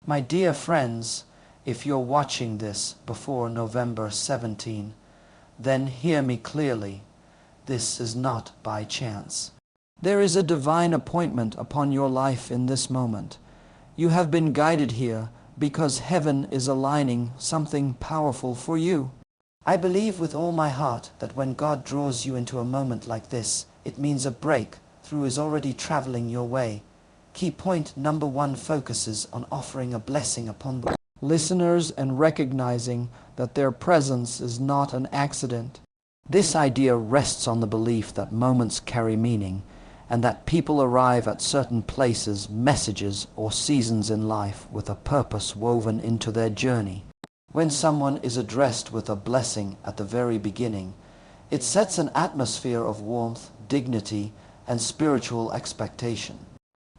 My dear friends, if you're watching this before November 17, then hear me clearly. This is not by chance. There is a divine appointment upon your life in this moment. You have been guided here because heaven is aligning something powerful for you. I believe with all my heart that when God draws you into a moment like this, it means a breakthrough is already traveling your way. Key point number 1 focuses on offering a blessing upon the listeners and recognizing that their presence is not an accident. This idea rests on the belief that moments carry meaning and that people arrive at certain places, messages, or seasons in life with a purpose woven into their journey. When someone is addressed with a blessing at the very beginning, it sets an atmosphere of warmth, dignity, and spiritual expectation.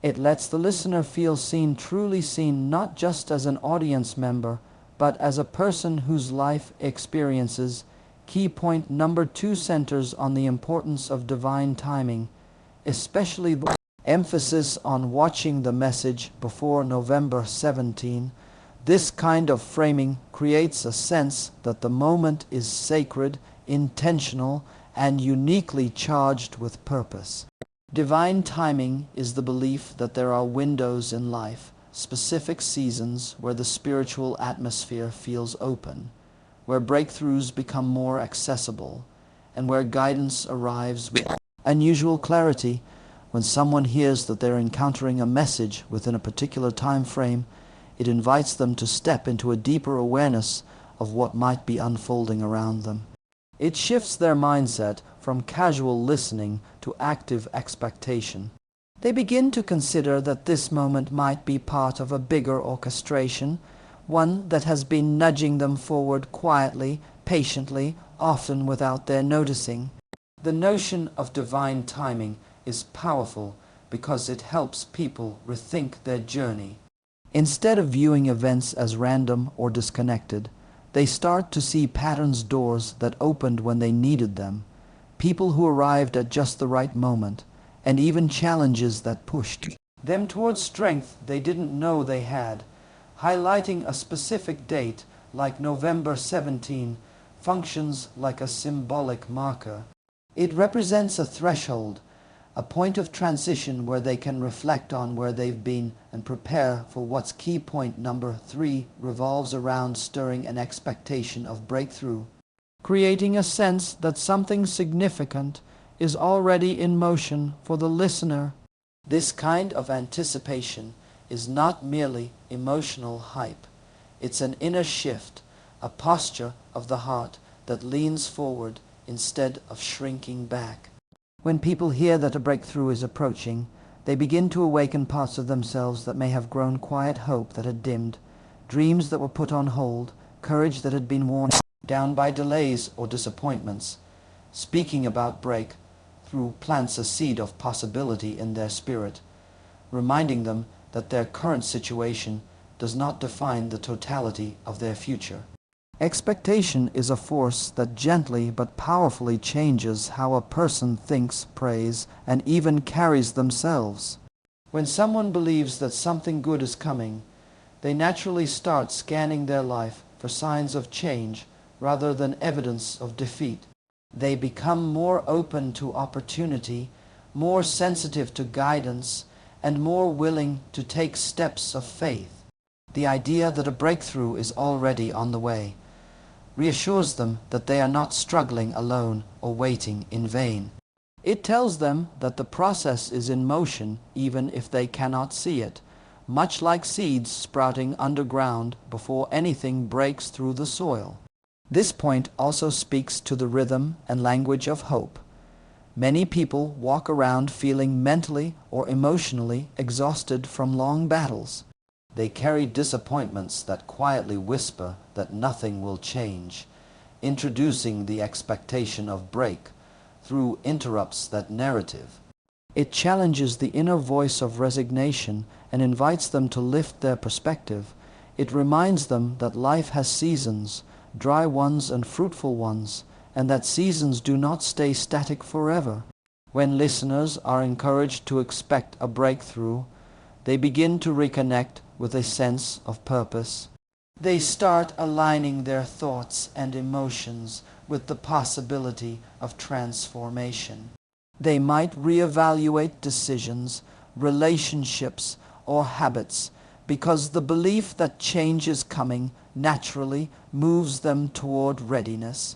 It lets the listener feel seen, truly seen, not just as an audience member, but as a person whose life experiences. Key point number 2 centers on the importance of divine timing, especially the emphasis on watching the message before November 17. This kind of framing creates a sense that the moment is sacred, intentional, and uniquely charged with purpose. Divine timing is the belief that there are windows in life, specific seasons where the spiritual atmosphere feels open, where breakthroughs become more accessible, and where guidance arrives with unusual clarity. When someone hears that they're encountering a message within a particular time frame, it invites them to step into a deeper awareness of what might be unfolding around them. It shifts their mindset from casual listening to active expectation. They begin to consider that this moment might be part of a bigger orchestration, one that has been nudging them forward quietly, patiently, often without their noticing. The notion of divine timing is powerful because it helps people rethink their journey. Instead of viewing events as random or disconnected, they start to see patterns, doors that opened when they needed them, people who arrived at just the right moment, and even challenges that pushed them towards strength they didn't know they had. Highlighting a specific date like November 17 functions like a symbolic marker. It represents a threshold, a point of transition where they can reflect on where they've been and prepare for what's. Key point number 3 revolves around stirring an expectation of breakthrough, creating a sense that something significant is already in motion for the listener. This kind of anticipation is not merely emotional hype. It's an inner shift, a posture of the heart that leans forward instead of shrinking back. When people hear that a breakthrough is approaching, they begin to awaken parts of themselves that may have grown quiet, hope that had dimmed, dreams that were put on hold, courage that had been worn down by delays or disappointments. Speaking about breakthrough plants a seed of possibility in their spirit, reminding them that their current situation does not define the totality of their future. Expectation is a force that gently but powerfully changes how a person thinks, prays, and even carries themselves. When someone believes that something good is coming, they naturally start scanning their life for signs of change rather than evidence of defeat. They become more open to opportunity, more sensitive to guidance, and more willing to take steps of faith. The idea that a breakthrough is already on the way reassures them that they are not struggling alone or waiting in vain. It tells them that the process is in motion even if they cannot see it, much like seeds sprouting underground before anything breaks through the soil. This point also speaks to the rhythm and language of hope. Many people walk around feeling mentally or emotionally exhausted from long battles. They carry disappointments that quietly whisper that nothing will change. Introducing the expectation of breakthrough interrupts that narrative. It challenges the inner voice of resignation and invites them to lift their perspective. It reminds them that life has seasons, dry ones and fruitful ones, and that seasons do not stay static forever. When listeners are encouraged to expect a breakthrough, they begin to reconnect with a sense of purpose. They start aligning their thoughts and emotions with the possibility of transformation. They might reevaluate decisions, relationships, or habits because the belief that change is coming naturally moves them toward readiness.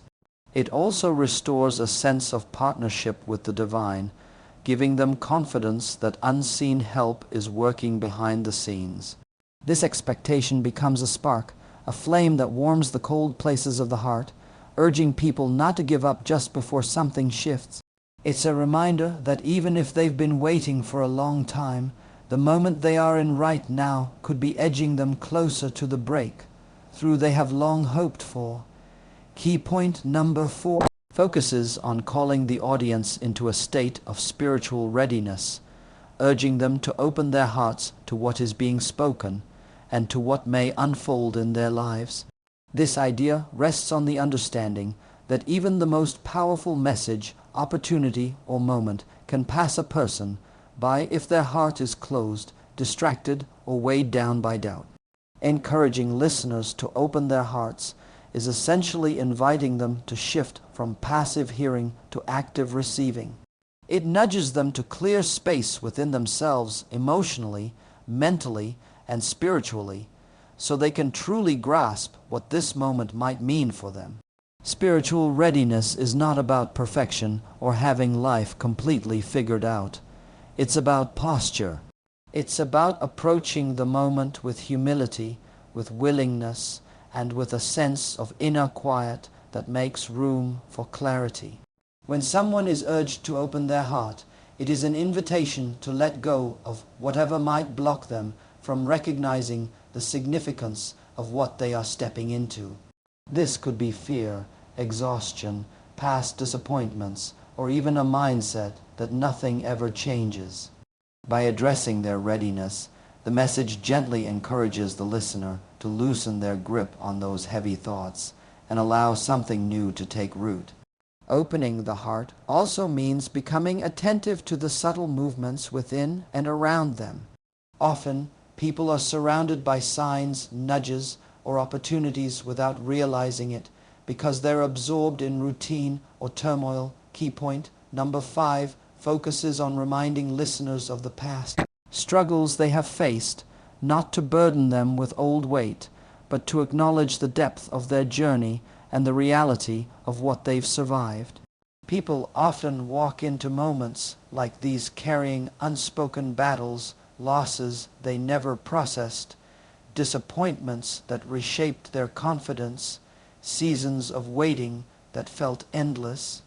It also restores a sense of partnership with the divine, giving them confidence that unseen help is working behind the scenes. This expectation becomes a spark, a flame that warms the cold places of the heart, urging people not to give up just before something shifts. It's a reminder that even if they've been waiting for a long time, the moment they are in right now could be edging them closer to the breakthrough they have long hoped for. Key point number 4 focuses on calling the audience into a state of spiritual readiness, urging them to open their hearts to what is being spoken and to what may unfold in their lives. This idea rests on the understanding that even the most powerful message, opportunity, or moment can pass a person by if their heart is closed, distracted, or weighed down by doubt. Encouraging listeners to open their hearts is essentially inviting them to shift from passive hearing to active receiving. It nudges them to clear space within themselves emotionally, mentally, and spiritually, so they can truly grasp what this moment might mean for them. Spiritual readiness is not about perfection or having life completely figured out. It's about posture. It's about approaching the moment with humility, with willingness, and with a sense of inner quiet that makes room for clarity. When someone is urged to open their heart, it is an invitation to let go of whatever might block them from recognizing the significance of what they are stepping into. This could be fear, exhaustion, past disappointments, or even a mindset that nothing ever changes. By addressing their readiness, the message gently encourages the listener to loosen their grip on those heavy thoughts and allow something new to take root. Opening the heart also means becoming attentive to the subtle movements within and around them. Often, people are surrounded by signs, nudges, or opportunities without realizing it because they're absorbed in routine or turmoil. Key point number 5 focuses on reminding listeners of the past struggles they have faced, not to burden them with old weight, but to acknowledge the depth of their journey and the reality of what they've survived. People often walk into moments like these carrying unspoken battles, losses they never processed, disappointments that reshaped their confidence, seasons of waiting that felt endless.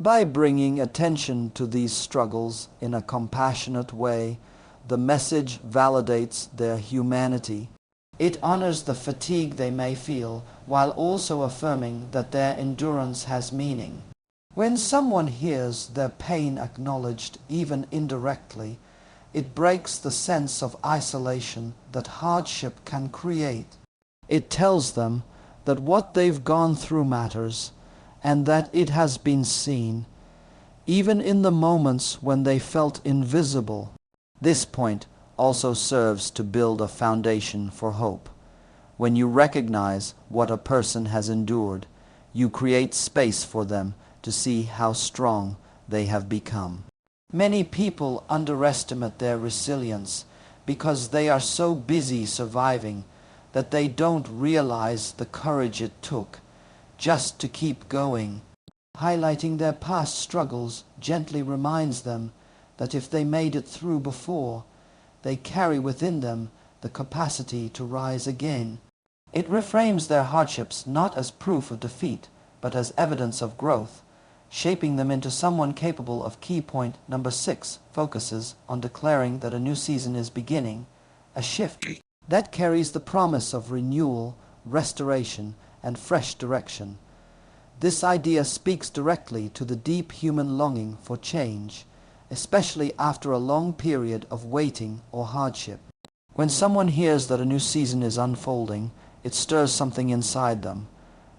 By bringing attention to these struggles in a compassionate way, the message validates their humanity. It honors the fatigue they may feel while also affirming that their endurance has meaning. When someone hears their pain acknowledged, even indirectly, it breaks the sense of isolation that hardship can create. It tells them that what they've gone through matters and that it has been seen, even in the moments when they felt invisible. This point also serves to build a foundation for hope. When you recognize what a person has endured, you create space for them to see how strong they have become. Many people underestimate their resilience because they are so busy surviving that they don't realize the courage it took just to keep going. Highlighting their past struggles gently reminds them that if they made it through before, they carry within them the capacity to rise again. It reframes their hardships not as proof of defeat, but as evidence of growth, shaping them into someone capable of. Key point number 6 focuses on declaring that a new season is beginning, a shift that carries the promise of renewal, restoration, and fresh direction. This idea speaks directly to the deep human longing for change, especially after a long period of waiting or hardship. When someone hears that a new season is unfolding, it stirs something inside them,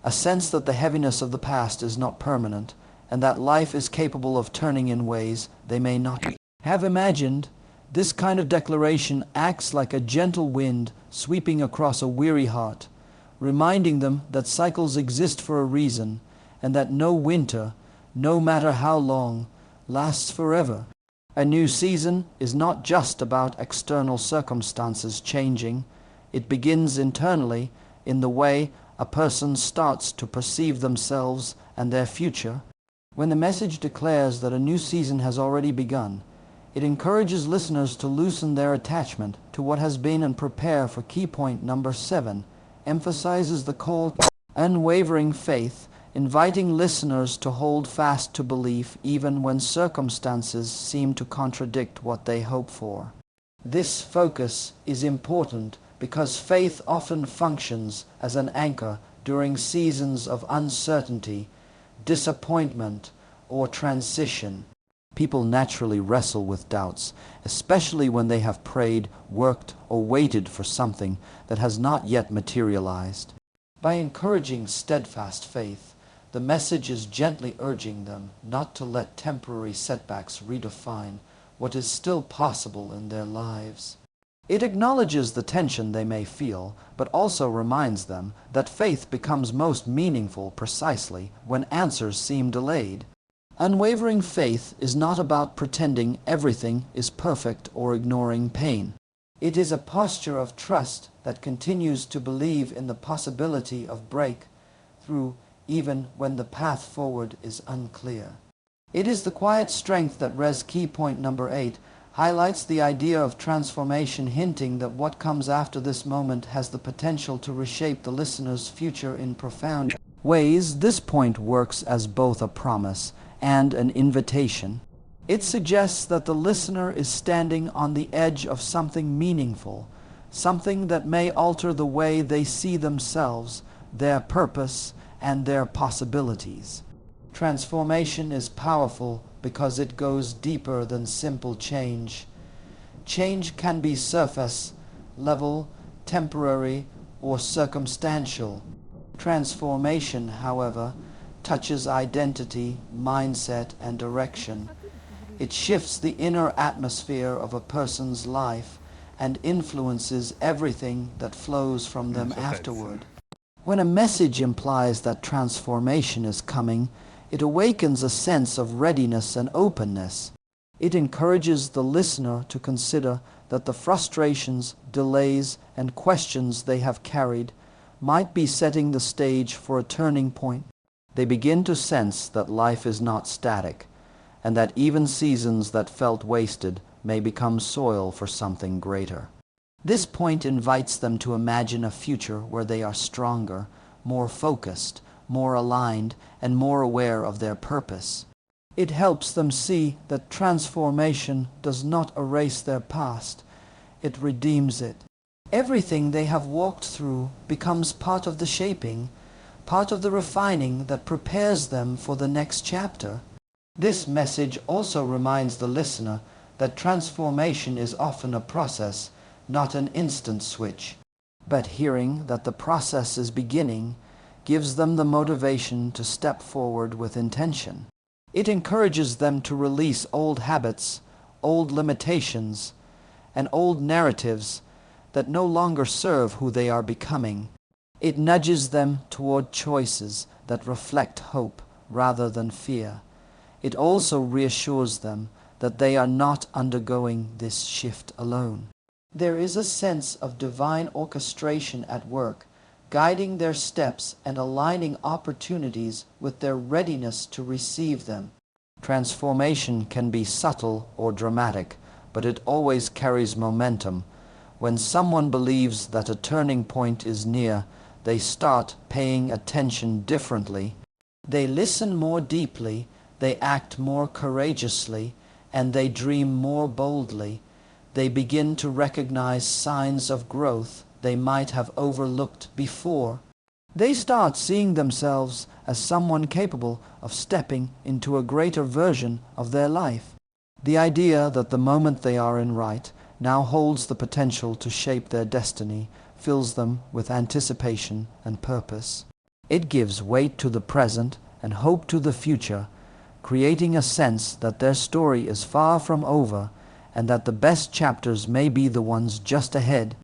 a sense that the heaviness of the past is not permanent, and that life is capable of turning in ways they may not have imagined. This kind of declaration acts like a gentle wind sweeping across a weary heart, reminding them that cycles exist for a reason and that no winter, no matter how long, lasts forever. A new season is not just about external circumstances changing. It begins internally in the way a person starts to perceive themselves and their future. When the message declares that a new season has already begun, it encourages listeners to loosen their attachment to what has been and prepare for key point number 7, emphasizes the call to unwavering faith, inviting listeners to hold fast to belief even when circumstances seem to contradict what they hope for. This focus is important because faith often functions as an anchor during seasons of uncertainty, disappointment, or transition. People naturally wrestle with doubts, especially when they have prayed, worked, or waited for something that has not yet materialized. By encouraging steadfast faith, the message is gently urging them not to let temporary setbacks redefine what is still possible in their lives. It acknowledges the tension they may feel, but also reminds them that faith becomes most meaningful precisely when answers seem delayed. Unwavering faith is not about pretending everything is perfect or ignoring pain. It is a posture of trust that continues to believe in the possibility of breakthrough even when the path forward is unclear. It is the quiet strength that key point number 8 highlights the idea of transformation, hinting that what comes after this moment has the potential to reshape the listener's future in profound ways. This point works as both a promise and an invitation. It suggests that the listener is standing on the edge of something meaningful, something that may alter the way they see themselves, their purpose, and their possibilities. Transformation is powerful because it goes deeper than simple change. Change can be surface level, temporary, or circumstantial. Transformation, however, touches identity, mindset, and direction. It shifts the inner atmosphere of a person's life and influences everything that flows from them afterward. When a message implies that transformation is coming, it awakens a sense of readiness and openness. It encourages the listener to consider that the frustrations, delays, and questions they have carried might be setting the stage for a turning point. They begin to sense that life is not static, and that even seasons that felt wasted may become soil for something greater. This point invites them to imagine a future where they are stronger, more focused, more aligned, and more aware of their purpose. It helps them see that transformation does not erase their past, it redeems it. Everything they have walked through becomes part of the shaping, part of the refining that prepares them for the next chapter. This message also reminds the listener that transformation is often a process, not an instant switch. But hearing that the process is beginning gives them the motivation to step forward with intention. It encourages them to release old habits, old limitations, and old narratives that no longer serve who they are becoming. It nudges them toward choices that reflect hope rather than fear. It also reassures them that they are not undergoing this shift alone. There is a sense of divine orchestration at work, guiding their steps and aligning opportunities with their readiness to receive them. Transformation can be subtle or dramatic, but it always carries momentum. When someone believes that a turning point is near, they start paying attention differently. They listen more deeply, they act more courageously, and they dream more boldly. They begin to recognize signs of growth they might have overlooked before. They start seeing themselves as someone capable of stepping into a greater version of their life. The idea that the moment they are in right now holds the potential to shape their destiny fills them with anticipation and purpose. It gives weight to the present and hope to the future, creating a sense that their story is far from over and that the best chapters may be the ones just ahead,